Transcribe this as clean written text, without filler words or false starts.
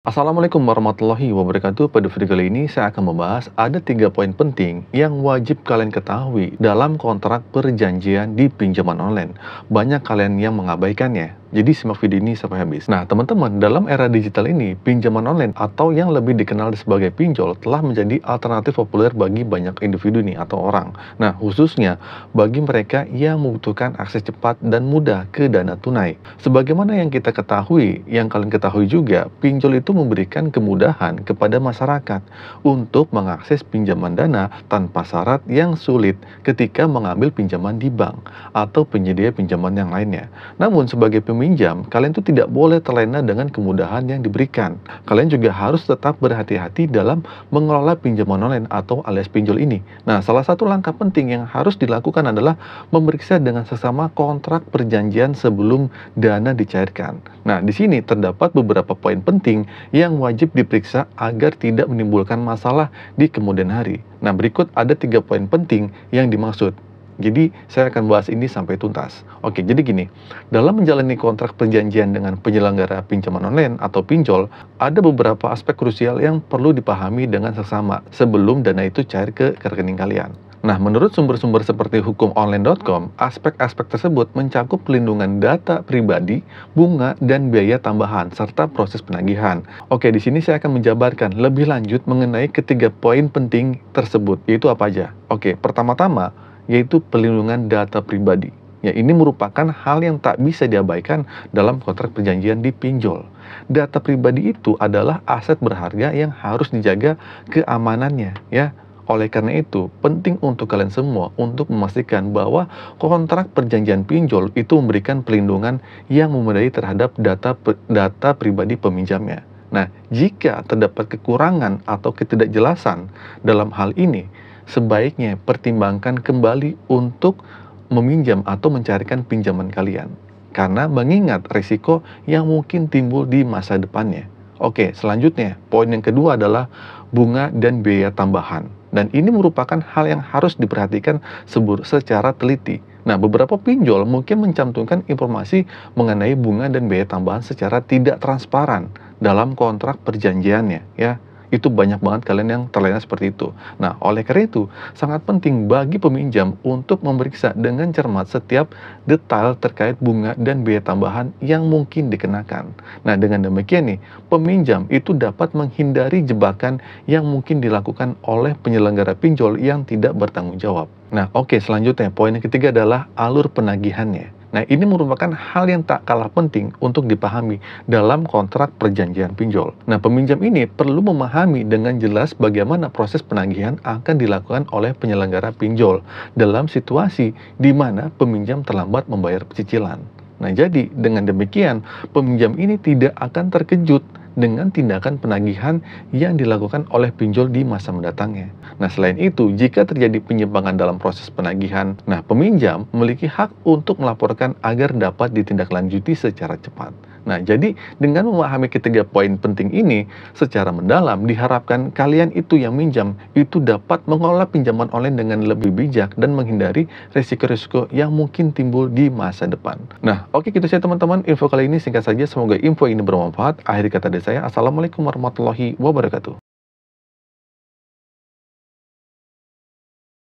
Assalamualaikum warahmatullahi wabarakatuh. Pada video kali ini saya akan membahas ada 3 poin penting yang wajib kalian ketahui dalam kontrak perjanjian di pinjaman online. Banyak kalian yang mengabaikannya. Jadi simak video ini sampai habis. Nah teman-teman, dalam era digital ini, pinjaman online atau yang lebih dikenal sebagai pinjol telah menjadi alternatif populer bagi banyak individu nih atau orang. Nah khususnya bagi mereka yang membutuhkan akses cepat dan mudah ke dana tunai. Sebagaimana yang kita ketahui, yang kalian ketahui juga, pinjol itu memberikan kemudahan kepada masyarakat untuk mengakses pinjaman dana tanpa syarat yang sulit ketika mengambil pinjaman di bank atau penyedia pinjaman yang lainnya. Namun sebagai peminjam, kalian tuh tidak boleh terlena dengan kemudahan yang diberikan. Kalian juga harus tetap berhati-hati dalam mengelola pinjaman online atau alias pinjol ini. Nah, salah satu langkah penting yang harus dilakukan adalah memeriksa dengan sesama kontrak perjanjian sebelum dana dicairkan. Nah, di sini terdapat beberapa poin penting yang wajib diperiksa agar tidak menimbulkan masalah di kemudian hari. Nah, berikut ada 3 poin penting yang dimaksud. Jadi, saya akan bahas ini sampai tuntas. Oke, jadi gini, dalam menjalani kontrak perjanjian dengan penyelenggara pinjaman online atau pinjol, ada beberapa aspek krusial yang perlu dipahami dengan seksama sebelum dana itu cair ke rekening kalian. Nah, menurut sumber-sumber seperti hukumonline.com, aspek-aspek tersebut mencakup pelindungan data pribadi, bunga, dan biaya tambahan, serta proses penagihan. Oke, di sini saya akan menjabarkan lebih lanjut mengenai ketiga poin penting tersebut, yaitu apa aja? Oke, pertama-tama, yaitu pelindungan data pribadi. Ya, ini merupakan hal yang tak bisa diabaikan dalam kontrak perjanjian di pinjol. Data pribadi itu adalah aset berharga yang harus dijaga keamanannya, ya. Oleh karena itu, penting untuk kalian semua untuk memastikan bahwa kontrak perjanjian pinjol itu memberikan pelindungan yang memadai terhadap data pribadi peminjamnya. Nah, jika terdapat kekurangan atau ketidakjelasan dalam hal ini, sebaiknya pertimbangkan kembali untuk meminjam atau mencarikan pinjaman kalian. Karena mengingat risiko yang mungkin timbul di masa depannya. Oke, selanjutnya, poin yang kedua adalah bunga dan biaya tambahan. Dan ini merupakan hal yang harus diperhatikan secara teliti. Nah, beberapa pinjol mungkin mencantumkan informasi mengenai bunga dan biaya tambahan secara tidak transparan dalam kontrak perjanjiannya, ya. Itu banyak banget kalian yang terlena seperti itu. Nah, oleh karena itu, sangat penting bagi peminjam untuk memeriksa dengan cermat setiap detail terkait bunga dan biaya tambahan yang mungkin dikenakan. Nah, dengan demikian nih, peminjam itu dapat menghindari jebakan yang mungkin dilakukan oleh penyelenggara pinjol yang tidak bertanggung jawab. Nah, oke, selanjutnya, poin yang ketiga adalah alur penagihannya. Nah, ini merupakan hal yang tak kalah penting untuk dipahami dalam kontrak perjanjian pinjol. Nah, peminjam ini perlu memahami dengan jelas bagaimana proses penagihan akan dilakukan oleh penyelenggara pinjol dalam situasi di mana peminjam terlambat membayar cicilan. Nah, jadi dengan demikian, peminjam ini tidak akan terkejut dengan tindakan penagihan yang dilakukan oleh pinjol di masa mendatangnya. Nah, selain itu, jika terjadi penyimpangan dalam proses penagihan, nah peminjam memiliki hak untuk melaporkan agar dapat ditindaklanjuti secara cepat. Nah, jadi dengan memahami ketiga poin penting ini secara mendalam, diharapkan kalian itu yang minjam itu dapat mengelola pinjaman online dengan lebih bijak dan menghindari risiko-risiko yang mungkin timbul di masa depan. Nah, oke, gitu saja teman-teman. Info kali ini singkat saja, semoga info ini bermanfaat. Akhir kata dari saya, Assalamualaikum warahmatullahi wabarakatuh.